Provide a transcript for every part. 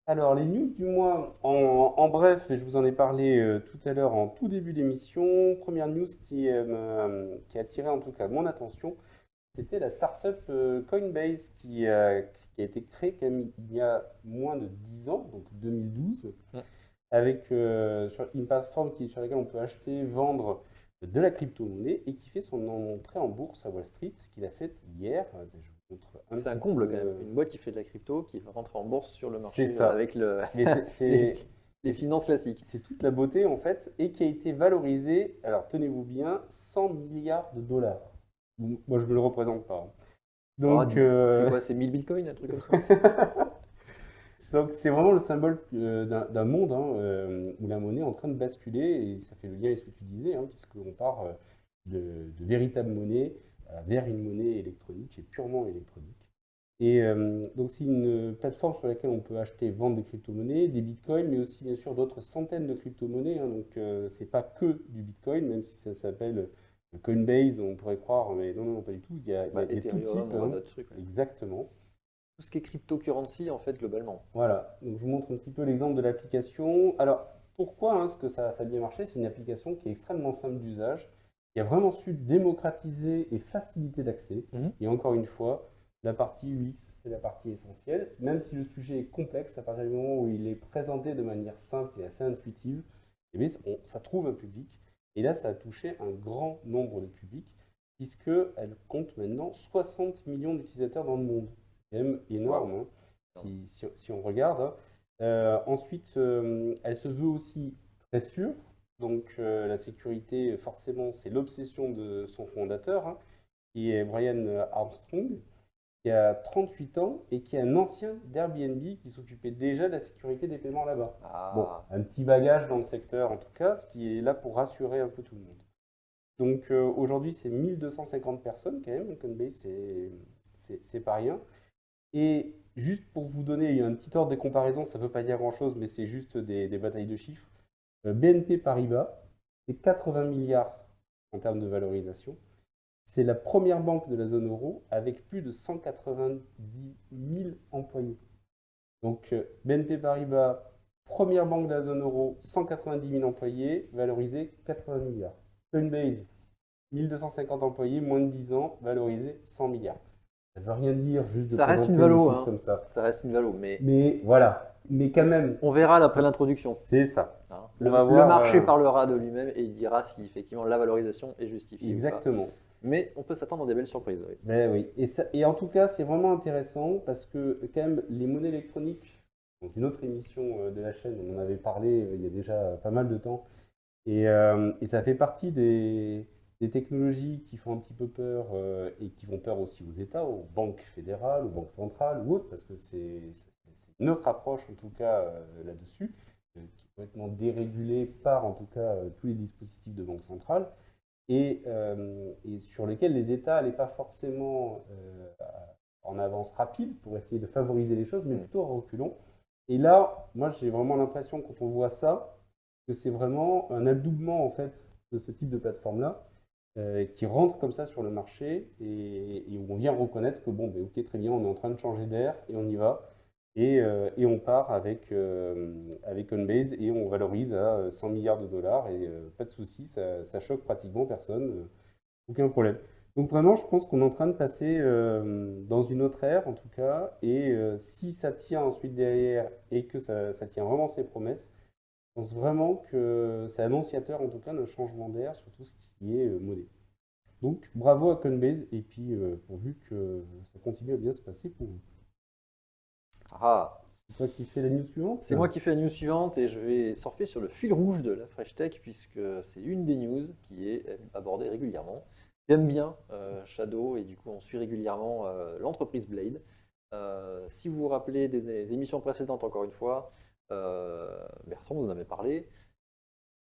Alors, les news du mois, en bref, et je vous en ai parlé tout à l'heure en tout début d'émission. Première news qui a attiré en tout cas mon attention, c'était la startup Coinbase qui a été créée quand même il y a moins de 10 ans, donc 2012, Mm. avec sur une plateforme sur laquelle on peut acheter, vendre de la crypto-monnaie et qui fait son entrée en bourse à Wall Street, qu'il a faite hier. Je vous montre un C'est un petit comble peu. quand même. Une boîte qui fait de la crypto, qui va rentrer en bourse sur le C'est marché ça. avec Mais les, mais les finances classiques. c'est toute la beauté en fait, et qui a été valorisé, alors tenez-vous bien, 100 milliards de dollars. Bon, moi je me le représente pas, hein. Ah, Donc, c'est quoi? C'est 1000 bitcoins, un truc comme ça? donc c'est vraiment le symbole d'un monde hein, où la monnaie est en train de basculer, et ça fait le lien avec ce que tu disais, hein, puisqu'on part de véritable monnaie vers une monnaie électronique et purement électronique. Et donc, c'est une plateforme sur laquelle on peut acheter, vendre des crypto-monnaies, des bitcoins, mais aussi bien sûr d'autres centaines de crypto-monnaies, hein. Donc, c'est pas que du bitcoin, même si ça s'appelle Coinbase, on pourrait croire, mais non, non, pas du tout. Il y Bah, a des tout Ethereum, types, on voit hein. d'autres trucs, ouais. Exactement. Tout ce qui est cryptocurrency, en fait, globalement. Voilà. Donc, je vous montre un petit peu l'exemple de l'application. Alors, pourquoi hein, est-ce que ça a bien marché? C'est une application qui est extrêmement simple d'usage, qui a vraiment su démocratiser et faciliter l'accès. Mhm. Et encore une fois, la partie UX, c'est la partie essentielle. Même si le sujet est complexe, à partir du moment où il est présenté de manière simple et assez intuitive, eh bien, ça trouve un public. Et là, ça a touché un grand nombre de publics, puisqu'elle compte maintenant 60 millions d'utilisateurs dans le monde. C'est quand même Waouh. énorme, hein, si on regarde, hein. Ensuite, elle se veut aussi très sûre. Donc, la sécurité, forcément, c'est l'obsession de son fondateur, hein, qui est Brian Armstrong, qui a 38 ans et qui est un ancien d'Airbnb qui s'occupait déjà de la sécurité des paiements là-bas. Bon, Ah, un petit bagage dans le secteur en tout cas, ce qui est là pour rassurer un peu tout le monde. Donc aujourd'hui, c'est 1250 personnes quand même. Coinbase, c'est pas rien. Et juste pour vous donner un petit ordre de comparaison, ça ne veut pas dire grand-chose, mais c'est juste des batailles de chiffres. BNP Paribas, c'est 80 milliards en termes de valorisation. C'est la première banque de la zone euro avec plus de 190 000 employés. Donc BNP Paribas, première banque de la zone euro, 190 000 employés, valorisé 80 milliards. Coinbase, 1250 employés, moins de 10 ans, valorisé 100 milliards. Ça ne veut rien dire juste de ça reste une présenter des valo, chiffres hein. comme ça. Ça reste une valo, mais Mais voilà. Mais quand même, on verra après l'introduction. c'est ça. Hein. On va Le voir marché parlera de lui-même et il dira si effectivement la valorisation est justifiée ou pas. exactement. Mais on peut s'attendre à des belles surprises, oui. Ben oui. Et en tout cas, c'est vraiment intéressant parce que quand même, les monnaies électroniques, dans une autre émission de la chaîne, on en avait parlé il y a déjà pas mal de temps, et ça fait partie des technologies qui font un petit peu peur et qui font peur aussi aux États, aux banques fédérales, aux banques centrales ou autres, parce que c'est notre approche en tout cas là-dessus, qui est complètement dérégulée par en tout cas tous les dispositifs de banque centrale et sur lesquels les États n'allaient pas forcément en avance rapide pour essayer de favoriser les choses, mais Mm. plutôt en reculant. Et là, moi j'ai vraiment l'impression quand on voit ça, que c'est vraiment un adoubement en fait de ce type de plateforme-là qui rentre comme ça sur le marché et où on vient reconnaître que bon, ben, ok, très bien, on est en train de changer d'air et on y va. Et on part avec Coinbase et on valorise à 100 milliards de dollars et pas de souci, ça choque pratiquement personne, aucun problème. Donc vraiment, je pense qu'on est en train de passer dans une autre ère en tout cas et si ça tient ensuite derrière et que ça tient vraiment ses promesses, je pense vraiment que c'est annonciateur en tout cas d'un changement d'air sur tout ce qui est monnaie. Donc bravo à Coinbase et puis pourvu que ça continue à bien se passer pour vous. Ah, C'est toi qui fais la news suivante? c'est moi qui fais la news suivante et je vais surfer sur le fil rouge de la Fresh Tech puisque c'est une des news qui est abordée régulièrement. J'aime bien Shadow et du coup on suit régulièrement l'entreprise Blade. Si vous vous rappelez des émissions précédentes, encore une fois, Bertrand vous en avait parlé.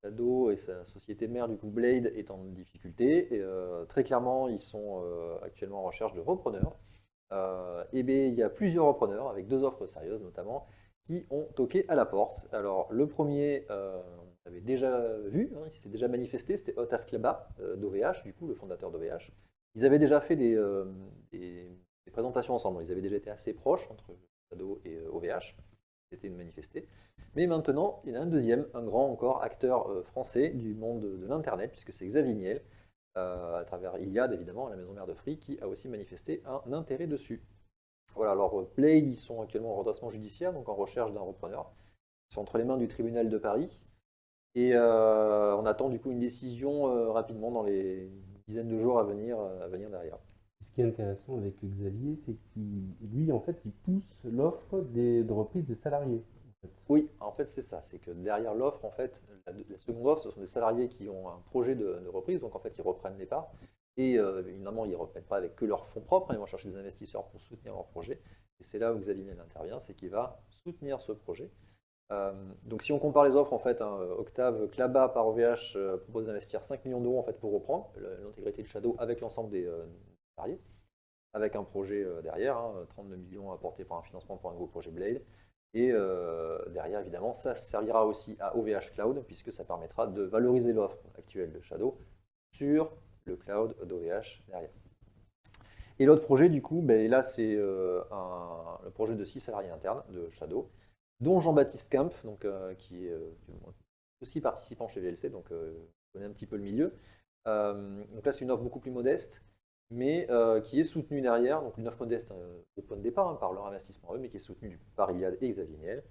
Shadow et sa société mère, du coup Blade, est en difficulté. Et, très clairement, ils sont actuellement en recherche de repreneurs. Et bien, il y a plusieurs repreneurs, avec deux offres sérieuses notamment, qui ont toqué à la porte. Alors, le premier, on avait déjà vu, hein, il s'était déjà manifesté, c'était Otaf Klaba d'OVH, du coup, le fondateur d'OVH. Ils avaient déjà fait des présentations ensemble, ils avaient déjà été assez proches entre Shadow et OVH. été manifesté. Mais maintenant, il y en a un deuxième, un grand encore acteur français du monde de l'Internet, puisque c'est Xavier Niel, à travers Iliad, évidemment, la maison mère de Free, qui a aussi manifesté un intérêt dessus. Voilà, alors Blade, ils sont actuellement en redressement judiciaire, donc en recherche d'un repreneur. Ils sont entre les mains du tribunal de Paris. Et on attend du coup une décision rapidement dans les dizaines de jours à venir derrière. Ce qui est intéressant avec Xavier, c'est qu'il, lui, en fait, il pousse l'offre de reprise des salariés. En fait. Oui, en fait c'est ça, c'est que derrière l'offre, en fait, la seconde offre, ce sont des salariés qui ont un projet de reprise, donc en fait ils reprennent les parts. Et évidemment, ils ne reprennent pas avec que leurs fonds propres, ils vont chercher des investisseurs pour soutenir leur projet. Et c'est là où Xavier Niel intervient, c'est qu'il va soutenir ce projet. Donc si on compare les offres, en fait, hein, Octave, Klaba par OVH propose d'investir 5 millions d'euros en fait, pour reprendre l'intégrité de Shadow avec l'ensemble des salariés, avec un projet derrière, hein, 32 millions apportés par un financement pour un gros projet Blade. Et derrière, évidemment, ça servira aussi à OVH Cloud, puisque ça permettra de valoriser l'offre actuelle de Shadow sur le cloud d'OVH derrière. Et l'autre projet, du coup, ben, là, c'est le projet de 6 salariés internes de Shadow, dont Jean-Baptiste Kempf, donc, qui est aussi participant chez VLC, donc connaît un petit peu le milieu. Donc là, c'est une offre beaucoup plus modeste, mais qui est soutenue derrière, donc une offre modeste au point de départ hein, par leur investissement eux, mais qui est soutenue par Iliad et Xavier Niel.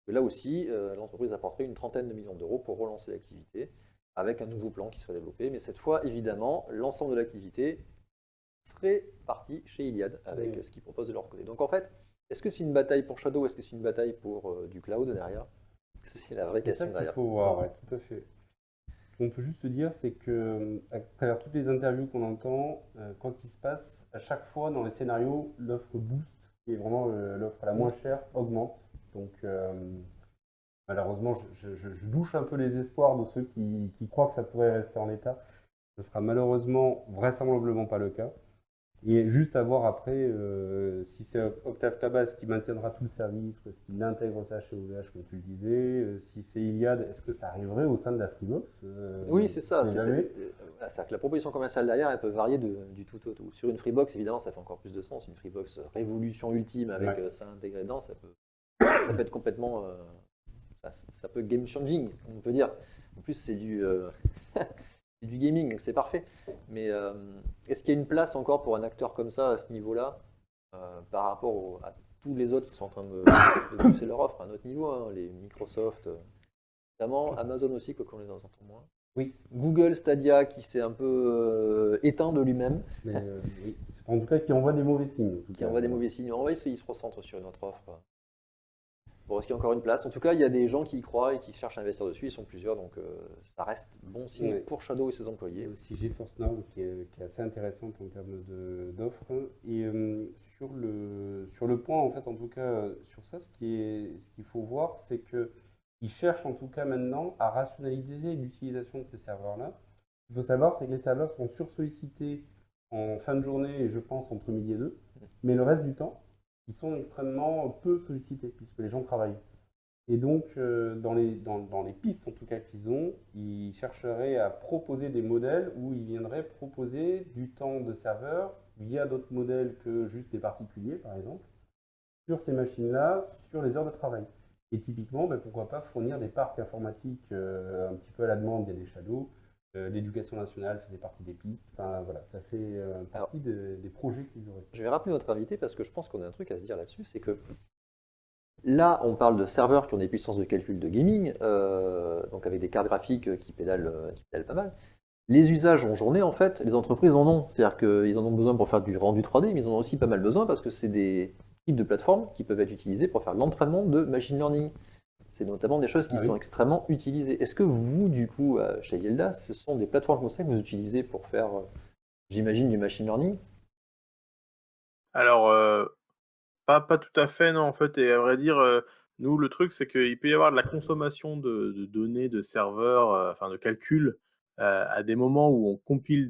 Là aussi, l'entreprise apporterait une trentaine de millions d'euros pour relancer l'activité, avec un nouveau plan qui serait développé. Mais cette fois, évidemment, l'ensemble de l'activité serait parti chez Iliad, avec ce qu'ils proposent de leur côté. Donc en fait, est-ce que c'est une bataille pour Shadow, est-ce que c'est une bataille pour du cloud derrière? C'est la vraie question C'est ça qu'il derrière. faut voir, ouais, tout à fait. Ce qu'on peut juste se dire, c'est que à travers toutes les interviews qu'on entend, quoi qu'il se passe, à chaque fois dans les scénarios, l'offre boost, qui est vraiment l'offre la moins chère, augmente. Donc malheureusement, je douche un peu les espoirs de ceux qui croient que ça pourrait rester en l'état. Ce sera malheureusement vraisemblablement pas le cas. Et juste à voir après si c'est Octave Tabas qui maintiendra tout le service ou est-ce qu'il intègre ça chez OVH, comme tu le disais. Si c'est Iliad, est-ce que ça arriverait au sein de la Freebox Oui, c'est ça. Jamais. C'est-à-dire que la proposition commerciale derrière, elle peut varier du tout au tout. Sur une Freebox, évidemment, ça fait encore plus de sens. Une Freebox révolution ultime avec ça intégré dedans, ça peut être complètement. Ça peut game changing, on peut dire. En plus, c'est du. C'est du gaming, donc c'est parfait. Mais est-ce qu'il y a une place encore pour un acteur comme ça à ce niveau-là par rapport à tous les autres qui sont en train de pousser leur offre à un autre niveau, hein, les Microsoft, notamment Amazon aussi, quoi qu'on les entend moins. Oui. Google Stadia qui s'est un peu éteint de lui-même. Oui. En tout cas, qui envoie des mauvais signes. Qui envoie des mauvais signes. En vrai, il se recentre sur une autre offre. Bon, est-ce qu'il y a encore une place? En tout cas, il y a des gens qui y croient et qui cherchent à investir dessus. Ils sont plusieurs, donc ça reste bon signe pour Shadow et ses employés. Il y a aussi GeForce Now qui est assez intéressante en termes d'offres. Et sur le point, en fait, en tout cas, sur ça, ce qu'il faut voir, c'est qu'ils cherchent en tout cas maintenant à rationaliser l'utilisation de ces serveurs-là. Ce qu'il faut savoir, c'est que les serveurs sont sursollicités en fin de journée et je pense entre midi et deux, mais le reste du temps, ils sont extrêmement peu sollicités puisque les gens travaillent. Et donc, dans les pistes en tout cas qu'ils ont, ils chercheraient à proposer des modèles où ils viendraient proposer du temps de serveur via d'autres modèles que juste des particuliers, par exemple, sur ces machines-là, sur les heures de travail. Et typiquement, pourquoi pas fournir des parcs informatiques un petit peu à la demande via des shadows. L'éducation nationale faisait partie des pistes. Enfin, voilà, ça fait partie des projets qu'ils auraient. Je vais rappeler notre invité parce que je pense qu'on a un truc à se dire là-dessus, c'est que là, on parle de serveurs qui ont des puissances de calcul de gaming, donc avec des cartes graphiques qui pédalent pas mal. Les usages en journée, en fait, les entreprises en ont. C'est-à-dire qu'ils en ont besoin pour faire du rendu 3D, mais ils en ont aussi pas mal besoin parce que c'est des types de plateformes qui peuvent être utilisées pour faire l'entraînement de machine learning. C'est notamment des choses qui sont extrêmement utilisées. Est-ce que vous, du coup, chez Yelda, ce sont des plateformes comme ça que vous utilisez pour faire, j'imagine, du machine learning? Alors, pas tout à fait, non, en fait. Et à vrai dire, nous, le truc, c'est qu'il peut y avoir de la consommation de données, de serveurs, enfin de calculs, à des moments où on compile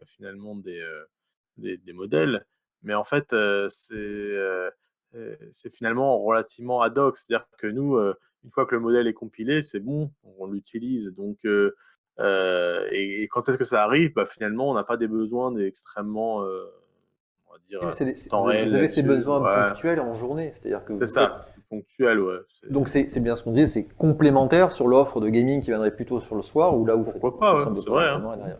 finalement des modèles. Mais en fait, c'est finalement relativement ad hoc. C'est-à-dire que nous, une fois que le modèle est compilé, c'est bon, on l'utilise. Donc, et quand est-ce que ça arrive? Finalement, on n'a pas des besoins extrêmement, on va dire, Oui, mais temps vous réel avez ces là-dessus. besoins Ouais, ponctuels en journée, c'est-à-dire que c'est vous faites. ça, c'est ponctuel, ouais. Donc c'est bien ce qu'on disait, c'est complémentaire sur l'offre de gaming qui viendrait plutôt sur le soir ou là où vous faites Pourquoi plus pas, ouais, simple de c'est vrai, hein. positionnement et derrière.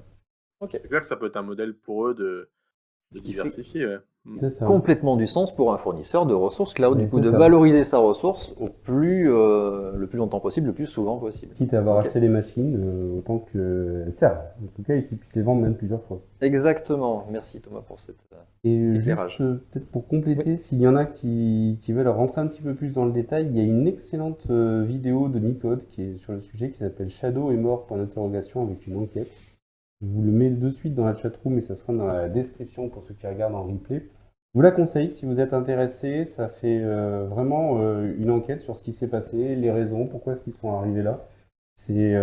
Ok. C'est clair que ça peut être un modèle pour eux de Ce qui fait diversifier, ouais. C'est ça. complètement du sens pour un fournisseur de ressources cloud, Mais du coup, c'est de ça. valoriser sa ressource le plus longtemps possible, le plus souvent possible. Quitte à avoir Ok. acheté les machines, autant qu'elles servent. En tout cas, et qu'ils puissent les vendre même plusieurs fois. Exactement. Merci Thomas pour cette Et éclairage. juste, peut-être pour compléter, s'il y en a qui veulent rentrer un petit peu plus dans le détail, il y a une excellente vidéo de Nicode qui est sur le sujet qui s'appelle Shadow est mort, point d'interrogation, avec une enquête. Je vous le mets de suite dans la chatroom et ça sera dans la description pour ceux qui regardent en replay. Je vous la conseille si vous êtes intéressé. Ça fait vraiment une enquête sur ce qui s'est passé, les raisons, pourquoi est-ce qu'ils sont arrivés là. C'est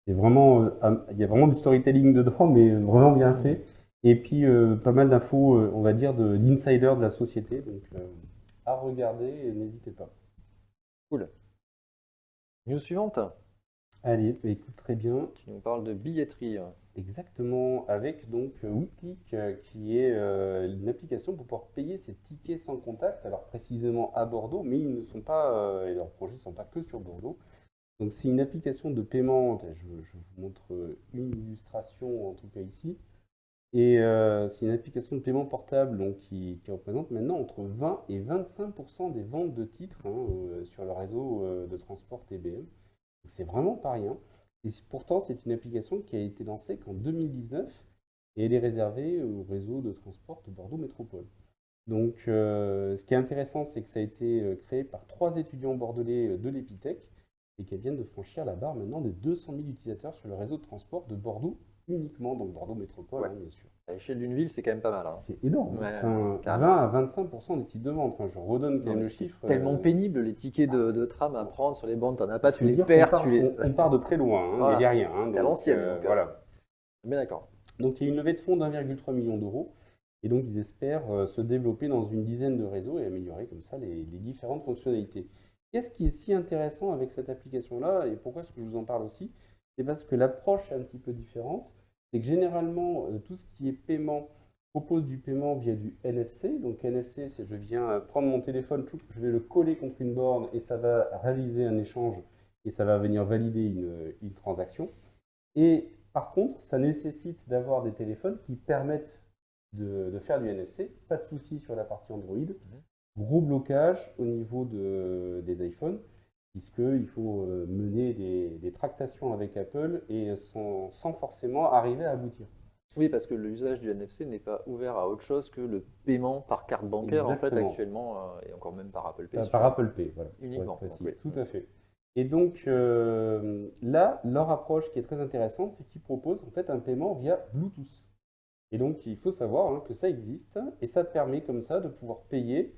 vraiment, il y a vraiment du storytelling dedans, mais vraiment bien fait. Et puis pas mal d'infos, on va dire, de l'insider de la société. Donc à regarder, n'hésitez pas. Cool. News suivante. Allez, bah, écoute, très bien. Tu nous parles de billetterie. Exactement, avec donc WeClick qui est une application pour pouvoir payer ses tickets sans contact, alors précisément à Bordeaux, mais ils ne sont pas, et leurs projets ne sont pas que sur Bordeaux. Donc c'est une application de paiement, je vous montre une illustration en tout cas ici, et c'est une application de paiement portable donc, qui représente maintenant entre 20 et 25% des ventes de titres sur le réseau de transport TBM. C'est vraiment pas rien. Et pourtant, c'est une application qui a été lancée qu'en 2019 et elle est réservée au réseau de transport de Bordeaux Métropole. Donc, ce qui est intéressant, c'est que ça a été créé par 3 étudiants bordelais de l'Epitech et qu'elles viennent de franchir la barre maintenant des 200 000 utilisateurs sur le réseau de transport de Bordeaux uniquement, donc Bordeaux Métropole, Ouais. bien sûr. À l'échelle d'une ville, c'est quand même pas mal. Hein. C'est énorme. Ouais, Enfin, carrément. 20 à 25% des titres de vente. Enfin, je redonne quand même le chiffre. Tellement pénible les tickets de tram à prendre sur les bandes, t'en as pas, tu Faut les dire perds, qu'on part, tu les. on part de très loin, hein, Voilà. mais derrière. Hein, C'est à donc, l'ancienne, donc, voilà. Mais d'accord. Donc il y a une levée de fonds d'1,3 million d'euros. Et donc ils espèrent se développer dans une dizaine de réseaux et améliorer comme ça les différentes fonctionnalités. Qu'est-ce qui est si intéressant avec cette application-là et pourquoi est-ce que je vous en parle aussi? C'est parce que l'approche est un petit peu différente. C'est que généralement, tout ce qui est paiement propose du paiement via du NFC. Donc NFC, c'est je viens prendre mon téléphone, je vais le coller contre une borne et ça va réaliser un échange et ça va venir valider une transaction. Et par contre, ça nécessite d'avoir des téléphones qui permettent de faire du NFC. Pas de souci sur la partie Android. Gros blocage au niveau des iPhones, puisqu'il faut mener des tractations avec Apple et sans forcément arriver à aboutir. Oui, parce que l'usage du NFC n'est pas ouvert à autre chose que le paiement par carte bancaire, en fait, Exactement. actuellement, et encore même par Apple Pay. Par Apple Pay, voilà. Uniquement. Pour être précis. Donc, oui. Tout à fait. Et donc là, leur approche qui est très intéressante, c'est qu'ils proposent en fait un paiement via Bluetooth. Et donc il faut savoir que ça existe et ça permet comme ça de pouvoir payer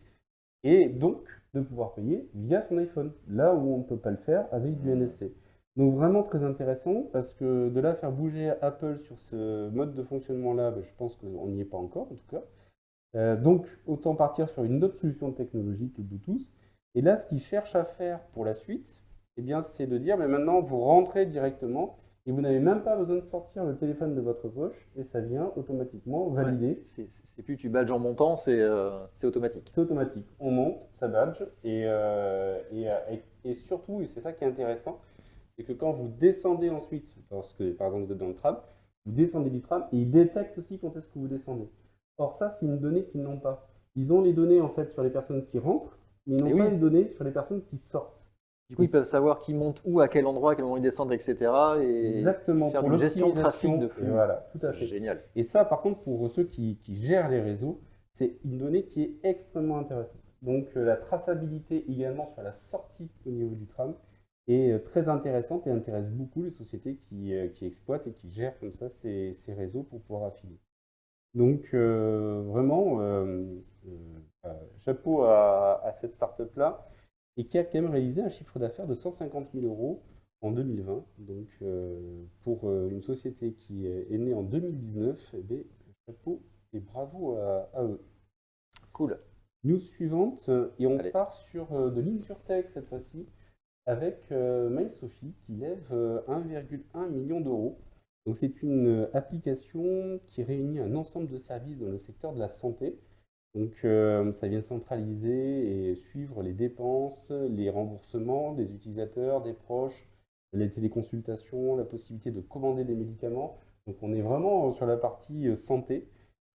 et donc de pouvoir payer via son iPhone, là où on ne peut pas le faire avec du NFC. Donc vraiment très intéressant parce que de là faire bouger Apple sur ce mode de fonctionnement-là, je pense qu'on n'y est pas encore en tout cas. Donc autant partir sur une autre solution technologique, le Bluetooth. Et là, ce qu'ils cherchent à faire pour la suite, eh bien, c'est de dire, mais maintenant, vous rentrez directement et vous n'avez même pas besoin de sortir le téléphone de votre poche et ça vient automatiquement valider. Ouais, c'est plus tu badges en montant, c'est automatique. C'est automatique. On monte, ça badge et surtout, et c'est ça qui est intéressant, c'est que quand vous descendez ensuite, lorsque par exemple vous êtes dans le tram, vous descendez du tram et il détecte aussi quand est-ce que vous descendez. Or ça, c'est une donnée qu'ils n'ont pas. Ils ont les données en fait sur les personnes qui rentrent, mais ils n'ont pas les données sur les personnes qui sortent. Du coup, ils peuvent savoir qui monte où, à quel endroit, à quel moment ils descendent, etc. Et exactement, faire pour une gestion de l'optimisation trafic de flux. Voilà, tout à C'est fait. génial. Et ça, par contre, pour ceux qui gèrent les réseaux, c'est une donnée qui est extrêmement intéressante. Donc la traçabilité également sur la sortie au niveau du tram est très intéressante et intéresse beaucoup les sociétés qui exploitent et qui gèrent comme ça ces réseaux pour pouvoir affiner. Donc vraiment, chapeau à cette startup-là et qui a quand même réalisé un chiffre d'affaires de 150 000 euros en 2020. Donc pour une société qui est née en 2019, eh bien, chapeau et bravo à eux. Cool. News suivante, et on part sur de l'InsurTech cette fois-ci, avec MySophie qui lève 1,1 million d'euros. Donc c'est une application qui réunit un ensemble de services dans le secteur de la santé. Donc, ça vient centraliser et suivre les dépenses, les remboursements des utilisateurs, des proches, les téléconsultations, la possibilité de commander des médicaments. Donc, on est vraiment sur la partie santé.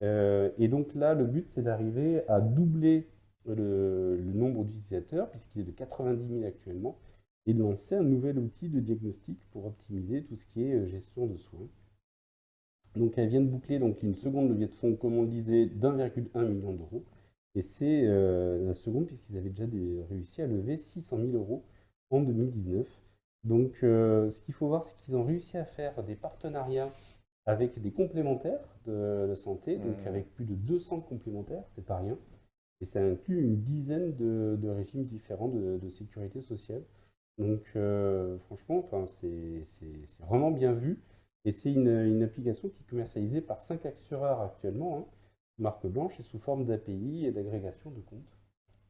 Et donc là, le but, c'est d'arriver à doubler le nombre d'utilisateurs, puisqu'il est de 90 000 actuellement, et de lancer un nouvel outil de diagnostic pour optimiser tout ce qui est gestion de soins. Donc elle vient de boucler donc, une seconde levée de fonds, comme on le disait, d'1,1 million d'euros. Et c'est la seconde, puisqu'ils avaient déjà réussi à lever 600 000 euros en 2019. Donc ce qu'il faut voir, c'est qu'ils ont réussi à faire des partenariats avec des complémentaires de santé, donc avec plus de 200 complémentaires, c'est pas rien. Et ça inclut une dizaine de régimes différents de sécurité sociale. Donc franchement, enfin, c'est vraiment bien vu. Et c'est une application qui est commercialisée par 5 assureurs actuellement, hein, marque blanche et sous forme d'API et d'agrégation de comptes.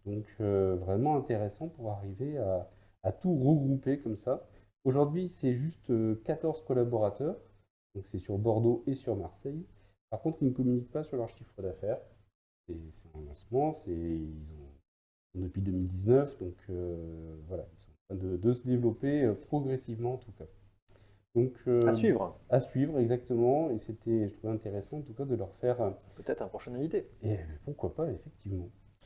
Donc vraiment intéressant pour arriver à tout regrouper comme ça. Aujourd'hui, c'est juste 14 collaborateurs. Donc c'est sur Bordeaux et sur Marseille. Par contre, ils ne communiquent pas sur leur chiffre d'affaires. C'est un lancement, ils ont depuis 2019, donc voilà, ils sont en train de se développer progressivement en tout cas. Donc À suivre. à suivre exactement, et c'était, je trouvais intéressant en tout cas de leur faire, Peut-être un prochain invité. et pourquoi pas effectivement.